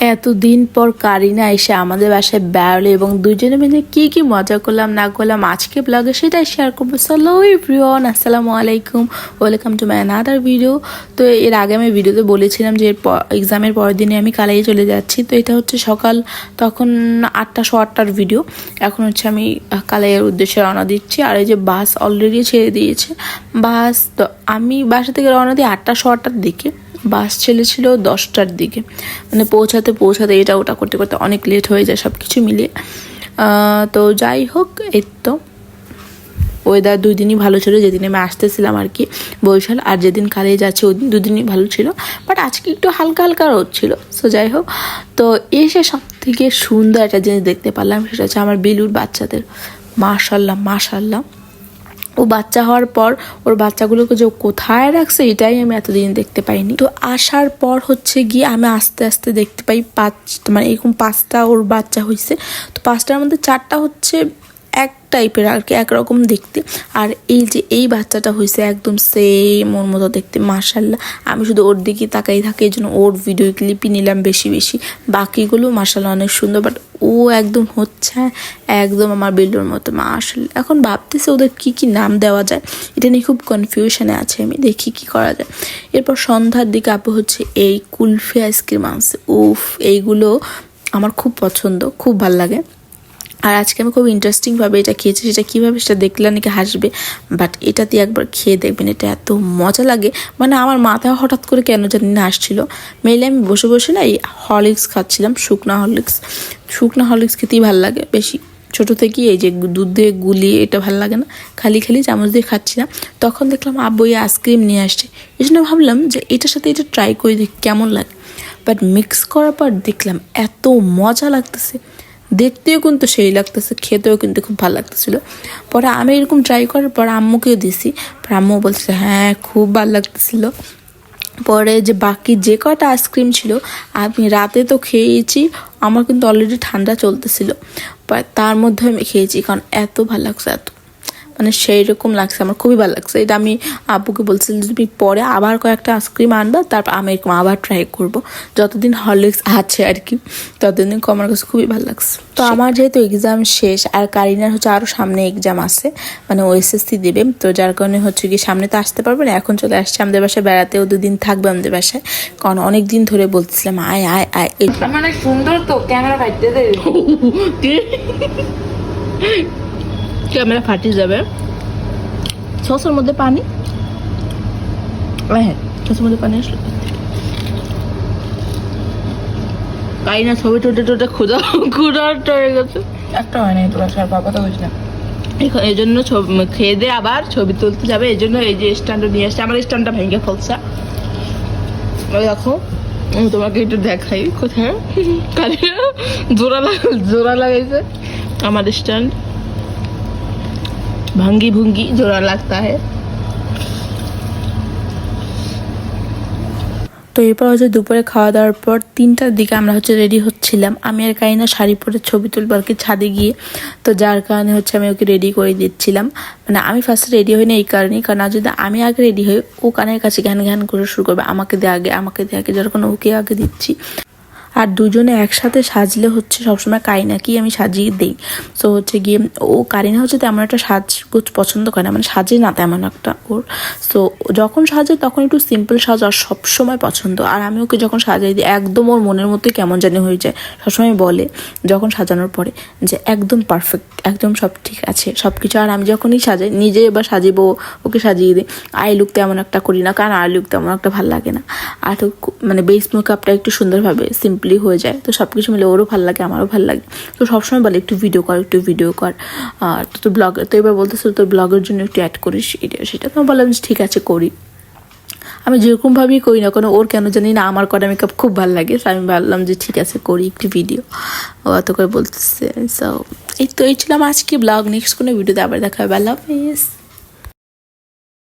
এতদিন পর কারিনা এসে আমাদের বাসায় বেড়ালো এবং দুজনে মিলে কি কি মজা করলাম না করলাম আজকে ব্লগে সেটাই শেয়ার করবো। হ্যালো এভরিওয়ান, আসসালামু আলাইকুম, welcome to my another video. তো এর আগে আমি ভিডিওতে বলেছিলাম যে এক্সামের পরের দিনে আমি কালাইয়ে চলে যাচ্ছি। তো এটা হচ্ছে সকাল তখন 8:08টার ভিডিও। এখন হচ্ছে আমি কালাইয়ের উদ্দেশ্যে রওনা দিচ্ছি। আর এই যে বাস অলরেডি ছেড়ে দিয়েছে বাস। তো আমি বাসা থেকে রওনা দিই 8:08টার দিকে, বাস ছেড়েছিল 10টার দিকে। মানে পৌঁছাতে এটা ওটা করতে করতে অনেক লেট হয়ে যায় সব কিছু মিলিয়ে। তো যাই হোক, এই তো ওয়েদার 2 দিনই ভালো ছিল, যেদিন আমি আসতেছিলাম আর কি বরিশাল, আর যেদিন কালে যাচ্ছে ওই দিন 2 দিনই ভালো ছিল। বাট আজকে একটু হালকা হালকা রোদ ছিল। সো যাই হোক, তো এসে সব থেকে সুন্দর একটা জিনিস দেখতে পারলাম, সেটা হচ্ছে আমার বিলুর বাচ্চাদের। মাশাল্লাহ মাশাল্লাহ, ও বাচ্চা হওয়ার পর ওর বাচ্চাগুলোকে যে কোথায় রাখছে এটাই আমি এতদিন দেখতে পাইনি। তো আসার পর হচ্ছে গিয়ে আমি আস্তে আস্তে দেখতে পাই মানে এরকম 5টা ওর বাচ্চা হয়েছে। তো 5টার মধ্যে 4টা হচ্ছে এক টাইপের আর কি, একরকম দেখতে। আর এই যে এই বাচ্চাটা হয়েছে একদম সেম ওর মতো দেখতে। মাশাল্লাহ, আমি শুধু ওর দিকে তাকাই থাকি, এই জন্য ওর ভিডিও ক্লিপই নিলাম বেশি বেশি। বাকিগুলো মাশাল্লাহ অনেক সুন্দর, বাট ও একদম হচ্ছে একদম আমার বিল্লুর মতো। মাশাল্লাহ, এখন ভাবতেছে ওদের কি কি নাম দেওয়া যায়, এটা নিয়ে খুব কনফিউশনে আছে। আমি দেখি কি করা যায়। এরপর সন্ধ্যার দিকে আপু হচ্ছে এই কুলফি আইসক্রিম আনছে। উফ, এইগুলো আমার খুব পছন্দ, খুব ভাল লাগে। আর আজকে আমি খুব ইন্টারেস্টিংভাবে এটা খেয়েছি। সেটা কীভাবে সেটা দেখলে নাকি হাসবে, বাট এটা দিয়ে একবার খেয়ে দেখবেন, এটা এত মজা লাগে। মানে আমার মাথায় হঠাৎ করে কেন জানি না আসছিলো। মেইলে আমি বসে বসে না এই হরলিক্স খাচ্ছিলাম, শুকনা হরলিক্স খেতেই ভালো লাগে বেশি। ছোটো থেকেই এই যে দুধ দিয়ে গুলিয়ে এটা ভালো লাগে না, খালি চামচ দিয়ে খাচ্ছিলাম। তখন দেখলাম আব্বু এই আইসক্রিম নিয়ে আসছে, এই জন্য ভাবলাম যে এটার সাথে এটা ট্রাই করে দেখি কেমন লাগে। বাট মিক্স করার পর দেখলাম এত মজা লাগতেছে, দেখতেও কিন্তু সেই লাগতেছে, খেতেও কিন্তু খুব ভালো লাগতেছিল। পরে আমি এরকম ট্রাই করার পর আম্মুকেও দিছি, পরে আম্মু বলছে হ্যাঁ খুব ভালো লাগতেছিল। পরে যে বাকি যে কটা আইসক্রিম ছিল আমি রাতে তো খেয়েছি, আমার কিন্তু অলরেডি ঠান্ডা চলতেছিল, তার মধ্যে আমি খেয়েছি, কারণ এত ভালো লাগছে, এত মানে সেই রকম লাগছে, আমার খুবই ভালো লাগছে। এটা আমি আব্বুকে বলছিলাম যে তুমি পরে আবার কয়েকটা আইসক্রিম আনবা, তারপর আমি এরকম আবার ট্রাই করব। যতদিন হরলিক্স আছে আর কি ততদিন আমার কাছে খুবই ভালো লাগছে। তো আমার যেহেতু এক্সাম শেষ, আর কারিনার হচ্ছে আরও সামনে এক্সাম আছে, মানে ওএসএসসি দেবে, তো যার কারণে হচ্ছে কি সামনে তো আসতে পারবে না। এখন চলে আসছে আমাদের বাসায় বেড়াতে, ও 2 দিন থাকবে আমাদের বাসায়, কারণ অনেক দিন ধরে বলতেছিলাম আয় আয় আয়। মানে সুন্দর তো ক্যামেরা ফাইতে দে, ক্যামেরা ফাটি যাবে। সসের মধ্যে পানি, হ্যাঁ সসের মধ্যে পানি আসলো। তাই না, ছবি টোটে ক্ষুদা হয়ে গেছে, একটা হয় নাই তোরা সব কথা বলিস না। এই জন্য খেয়ে দিয়ে আবার ছবি তুলতে যাবে, এই জন্য এই যে স্ট্যান্ডটা নিয়ে আসছে। আমার স্ট্যান্ডটা ভেঙে ফেলছে, দেখো তোমাকে একটু দেখাই কোথায় জোড়া লাগাইছে আমার স্ট্যান্ড। ভাঙ্গি ভুঙ্গি জোড়া লাগতা है। তো এরপর হচ্ছে দুপুরে খাওয়া দাওয়ার পর 3টার দিকে আমরা হচ্ছে রেডি হচ্ছিলাম। আমি আর কারিনা শাড়ি পরে ছবি তুলবো আর কি ছাদে গিয়ে। তো যার কারণে হচ্ছে আমি ওকে রেডি করে দিচ্ছিলাম। মানে আমি ফার্স্টে রেডি হই না এই কারণেই, কারণ যদি আমি আগে রেডি হই ও কানের কাছে ঘ্যান করে শুরু করবে, আমাকে দে আগে, যার কারণে ওকে আগে দিচ্ছি। আর দুজনে একসাথে সাজলে হচ্ছে সবসময় কারিনাকেই আমি সাজিয়ে দিই। সো হচ্ছে গিয়ে ও কারিনা হচ্ছে তেমন একটা সাজগোজ পছন্দ করে না, মানে সাজে না তেমন একটা ওর। সো যখন সাজে তখন একটু সিম্পল সাজ আর সবসময় পছন্দ। আর আমি ওকে যখন সাজাই দিই একদম ওর মনের মতোই কেমন জানি হয়ে যায়। সবসময় বলে যখন সাজানোর পরে যে একদম পারফেক্ট, একদম সব ঠিক আছে সব কিছু। আর আমি যখনই সাজাই নিজে এবার সাজিবো ওকে সাজিয়ে দিই। আই লুক তেমন একটা করি না, কারণ আই লুক তেমন একটা ভালো লাগে না। আর মানে বেস মেকআপটা একটু সুন্দরভাবে সিম্পলি হয়ে যায়। তো সব কিছু মিলে ওরও ভালো লাগে, আমারও ভালো লাগে। তো সবসময় বলে একটু ভিডিও কর। আর তো ব্লগ, তো এবার বলতেছে তোর ব্লগের জন্য একটু অ্যাড করিস এটা সেটা। তো বললাম ঠিক আছে করি। আমি যেরকমভাবেই করি না কোনো, ওর কেন জানি না আমার করা মেকআপ খুব ভালো লাগে। তো আমি ভাবলাম যে ঠিক আছে করি একটি ভিডিও, ও অত করে বলতেছে। সো এই ছিল আজকে ব্লগ। নেক্সট কোনো ভিডিওতে আবার দেখা হবে। আল্লাহ হাফেজ।